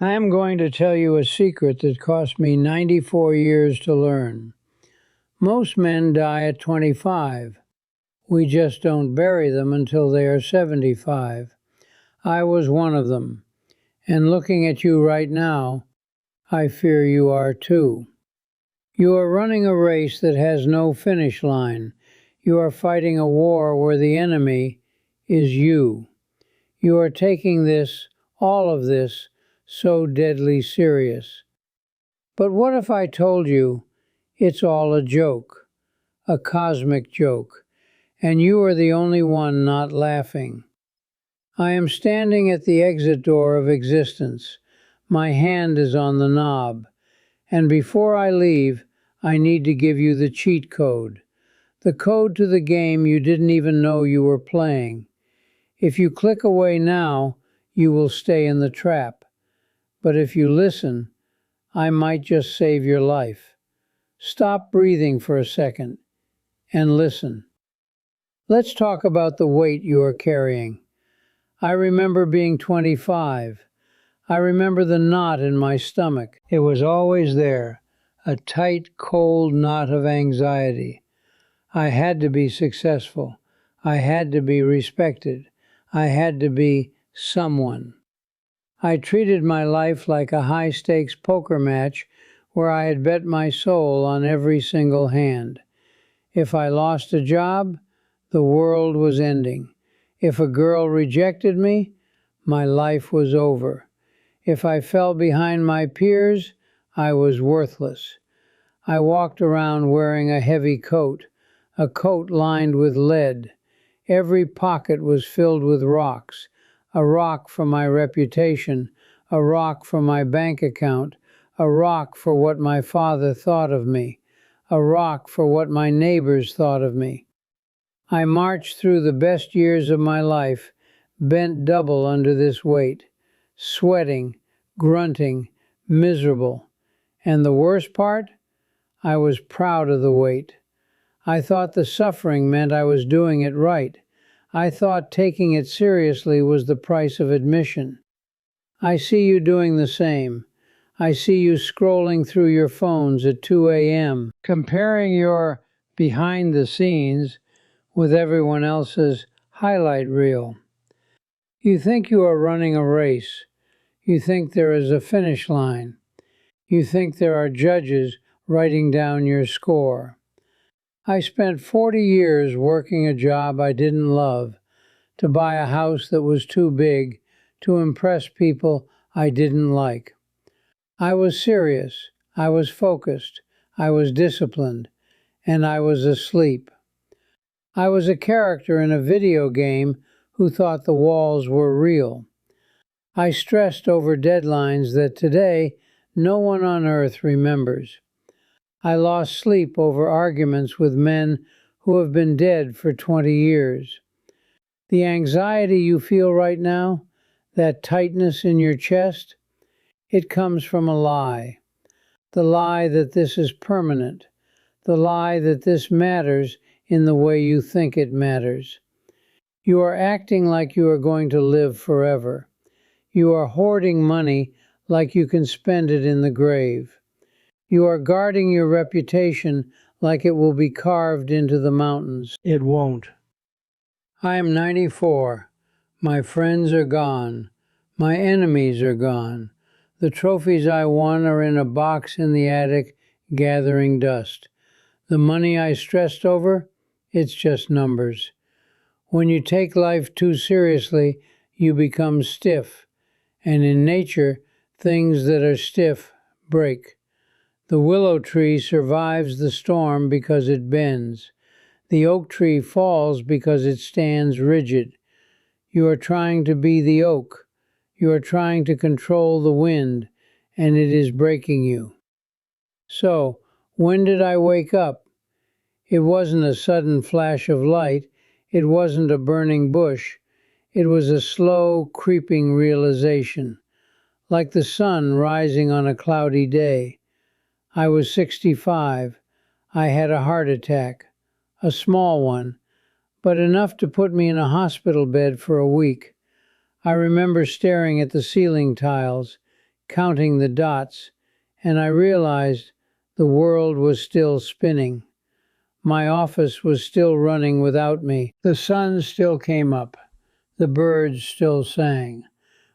I am going to tell you a secret that cost me 94 years to learn. Most men die at 25. We just don't bury them until they are 75. I was one of them. And looking at you right now, I fear you are too. You are running a race that has no finish line. You are fighting a war where the enemy is you. You are taking this, all of this, so deadly serious. But what if I told you it's all a joke, a cosmic joke, and you are the only one not laughing? I am standing at the exit door of existence. My hand is on the knob, and before I leave, I need to give you the cheat code, the code to the game you didn't even know you were playing. If you click away now, you will stay in the trap. But if you listen, I might just save your life. Stop breathing for a second and listen. Let's talk about the weight you are carrying. I remember being 25. I remember the knot in my stomach. It was always there, a tight, cold knot of anxiety. I had to be successful. I had to be respected. I had to be someone. I treated my life like a high-stakes poker match where I had bet my soul on every single hand. If I lost a job, the world was ending. If a girl rejected me, my life was over. If I fell behind my peers, I was worthless. I walked around wearing a heavy coat, a coat lined with lead. Every pocket was filled with rocks, a rock for my reputation, a rock for my bank account, a rock for what my father thought of me, a rock for what my neighbors thought of me. I marched through the best years of my life, bent double under this weight, sweating, grunting, miserable. And the worst part? I was proud of the weight. I thought the suffering meant I was doing it right. I thought taking it seriously was the price of admission. I see you doing the same. I see you scrolling through your phones at 2 a.m., comparing your behind the scenes with everyone else's highlight reel. You think you are running a race. You think there is a finish line. You think there are judges writing down your score. I spent 40 years working a job I didn't love, to buy a house that was too big, to impress people I didn't like. I was serious, I was focused, I was disciplined, and I was asleep. I was a character in a video game who thought the walls were real. I stressed over deadlines that today no one on earth remembers. I lost sleep over arguments with men who have been dead for 20 years. The anxiety you feel right now, that tightness in your chest, it comes from a lie. The lie that this is permanent. The lie that this matters in the way you think it matters. You are acting like you are going to live forever. You are hoarding money like you can spend it in the grave. You are guarding your reputation like it will be carved into the mountains. It won't. I am 94. My friends are gone. My enemies are gone. The trophies I won are in a box in the attic, gathering dust. The money I stressed over, it's just numbers. When you take life too seriously, you become stiff. And in nature, things that are stiff break. The willow tree survives the storm because it bends. The oak tree falls because it stands rigid. You are trying to be the oak. You are trying to control the wind, and it is breaking you. So, when did I wake up? It wasn't a sudden flash of light. It wasn't a burning bush. It was a slow, creeping realization, like the sun rising on a cloudy day. I was 65. I had a heart attack, a small one, but enough to put me in a hospital bed for a week. I remember staring at the ceiling tiles, counting the dots, and I realized the world was still spinning. My office was still running without me. The sun still came up. The birds still sang.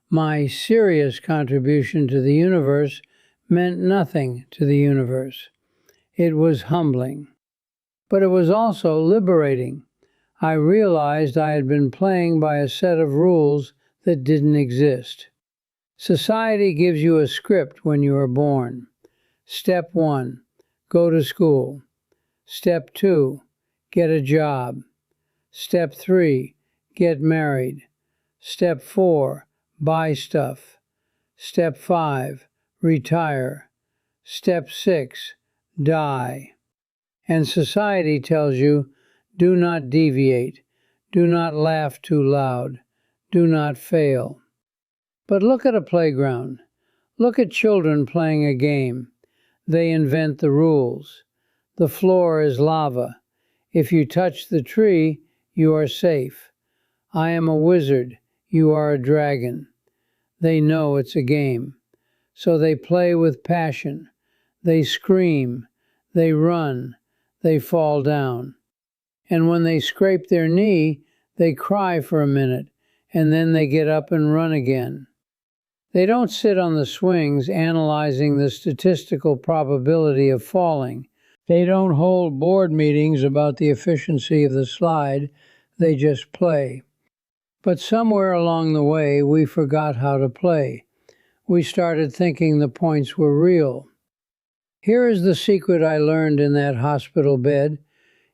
My serious contribution to the universe meant nothing to the universe. It was humbling. But it was also liberating. I realized I had been playing by a set of rules that didn't exist. Society gives you a script when you are born. Step 1, go to school. Step 2, get a job. Step 3, get married. Step 4, buy stuff. Step 5, retire. Step 6, die. And society tells you, do not deviate. Do not laugh too loud. Do not fail. But look at a playground. Look at children playing a game. They invent the rules. The floor is lava. If you touch the tree, you are safe. I am a wizard. You are a dragon. They know it's a game. So they play with passion. They scream. They run. They fall down. And when they scrape their knee, they cry for a minute, and then they get up and run again. They don't sit on the swings analyzing the statistical probability of falling. They don't hold board meetings about the efficiency of the slide. They just play. But somewhere along the way, we forgot how to play. We started thinking the points were real. Here is the secret I learned in that hospital bed.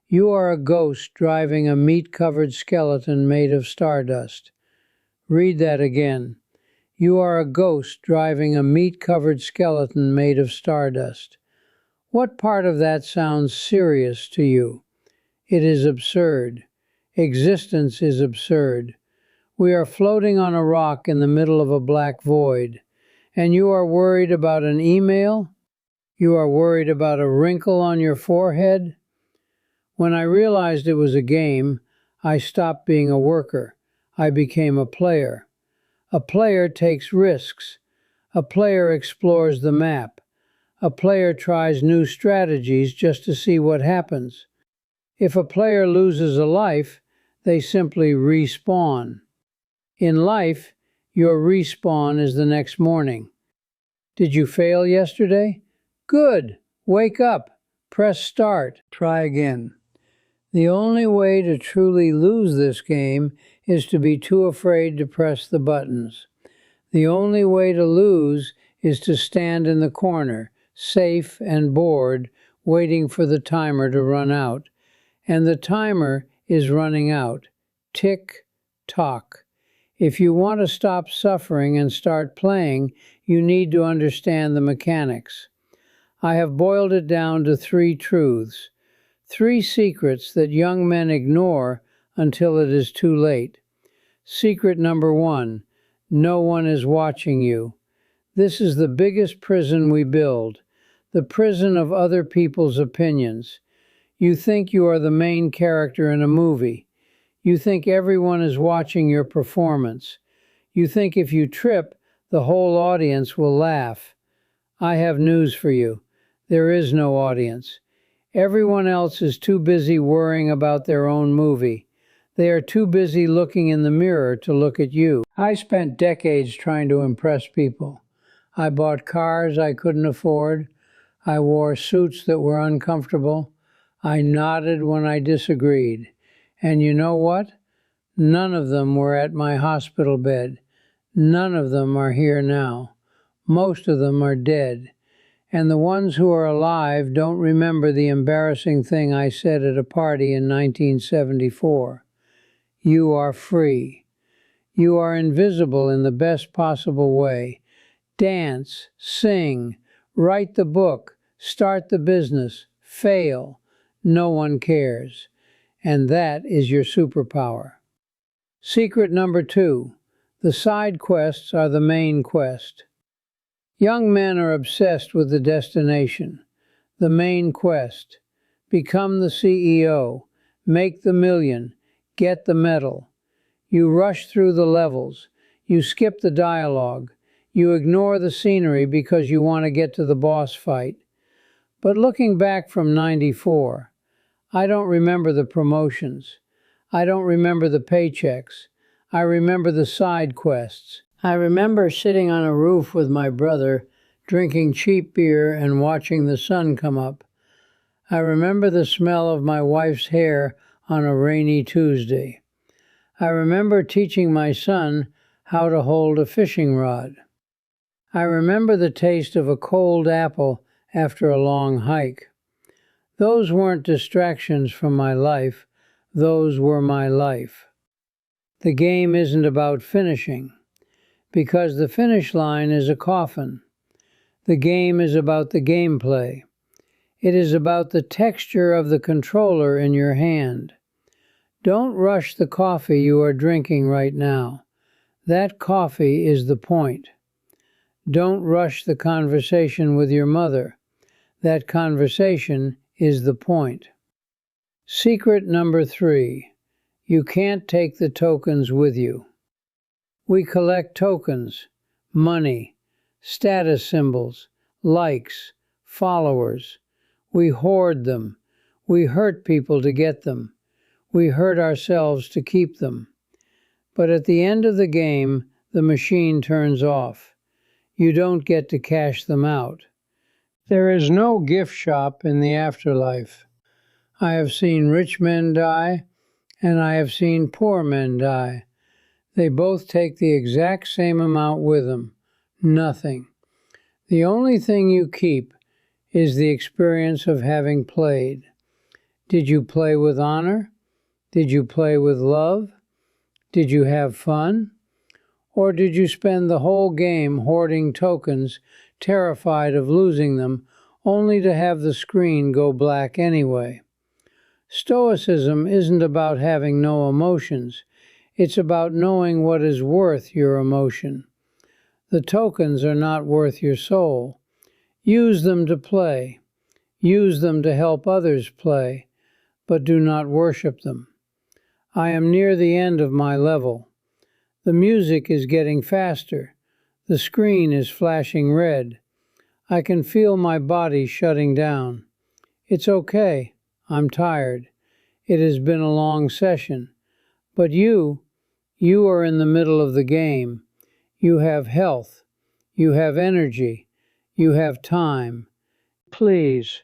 You are a ghost driving a meat-covered skeleton made of stardust. Read that again. You are a ghost driving a meat-covered skeleton made of stardust. What part of that sounds serious to you? It is absurd. Existence is absurd. We are floating on a rock in the middle of a black void. And you are worried about an email? You are worried about a wrinkle on your forehead? When I realized it was a game, I stopped being a worker. I became a player. A player takes risks. A player explores the map. A player tries new strategies just to see what happens. If a player loses a life, they simply respawn. In life, your respawn is the next morning. Did you fail yesterday? Good. Wake up. Press start. Try again. The only way to truly lose this game is to be too afraid to press the buttons. The only way to lose is to stand in the corner, safe and bored, waiting for the timer to run out. And the timer is running out. Tick, tock. If you want to stop suffering and start playing, you need to understand the mechanics. I have boiled it down to 3 truths. 3 secrets that young men ignore until it is too late. Secret number 1, no one is watching you. This is the biggest prison we build, the prison of other people's opinions. You think you are the main character in a movie. You think everyone is watching your performance. You think if you trip, the whole audience will laugh. I have news for you. There is no audience. Everyone else is too busy worrying about their own movie. They are too busy looking in the mirror to look at you. I spent decades trying to impress people. I bought cars I couldn't afford. I wore suits that were uncomfortable. I nodded when I disagreed. And you know what? None of them were at my hospital bed. None of them are here now. Most of them are dead. And the ones who are alive don't remember the embarrassing thing I said at a party in 1974. You are free. You are invisible in the best possible way. Dance, sing, write the book, start the business, fail. No one cares. And that is your superpower. Secret number 2, the side quests are the main quest. Young men are obsessed with the destination, the main quest. Become the CEO, make the million, get the medal. You rush through the levels, you skip the dialogue, You ignore the scenery because you want to get to the boss fight. But looking back from 94, I don't remember the promotions. I don't remember the paychecks. I remember the side quests. I remember sitting on a roof with my brother, drinking cheap beer and watching the sun come up. I remember the smell of my wife's hair on a rainy Tuesday. I remember teaching my son how to hold a fishing rod. I remember the taste of a cold apple after a long hike. Those weren't distractions from my life. Those were my life. The game isn't about finishing, because the finish line is a coffin. The game is about the gameplay. It is about the texture of the controller in your hand. Don't rush the coffee you are drinking right now. That coffee is the point. Don't rush the conversation with your mother. That conversation is the point. Secret number 3. You can't take the tokens with you. We collect tokens, money, status symbols, likes, followers. We hoard them. We hurt people to get them. We hurt ourselves to keep them. But at the end of the game, the machine turns off. You don't get to cash them out. There is no gift shop in the afterlife. I have seen rich men die, and I have seen poor men die. They both take the exact same amount with them. Nothing. The only thing you keep is the experience of having played. Did you play with honor? Did you play with love? Did you have fun? Or did you spend the whole game hoarding tokens, terrified of losing them, only to have the screen go black anyway? Stoicism isn't about having no emotions. It's about knowing what is worth your emotion. The tokens are not worth your soul. Use them to play. Use them to help others play, but do not worship them. I am near the end of my level. The music is getting faster. The screen is flashing red. I can feel my body shutting down. It's okay. I'm tired. It has been a long session. But you are in the middle of the game. You have health. You have energy. You have time. Please,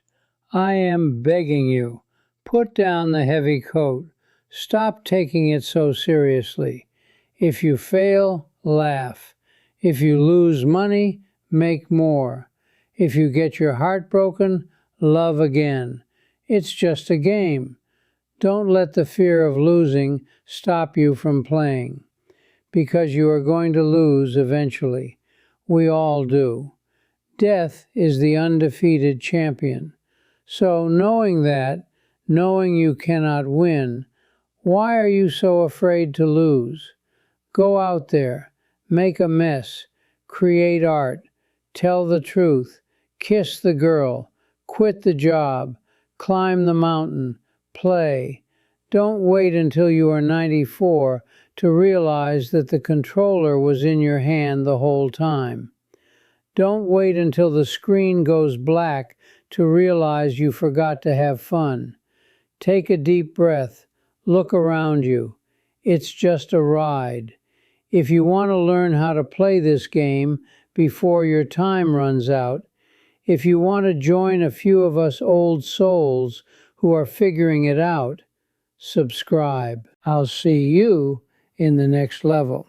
I am begging you, put down the heavy coat. Stop taking it so seriously. If you fail, laugh. If you lose money, make more. If you get your heart broken, love again. It's just a game. Don't let the fear of losing stop you from playing, because you are going to lose eventually. We all do. Death is the undefeated champion. So knowing that, knowing you cannot win, why are you so afraid to lose? Go out there, make a mess, create art, tell the truth, kiss the girl, quit the job, climb the mountain, play. Don't wait until you are 94 to realize that the controller was in your hand the whole time. Don't wait until the screen goes black to realize you forgot to have fun. Take a deep breath. Look around you. It's just a ride. If you want to learn how to play this game before your time runs out, if you want to join a few of us old souls who are figuring it out, subscribe. I'll see you in the next level.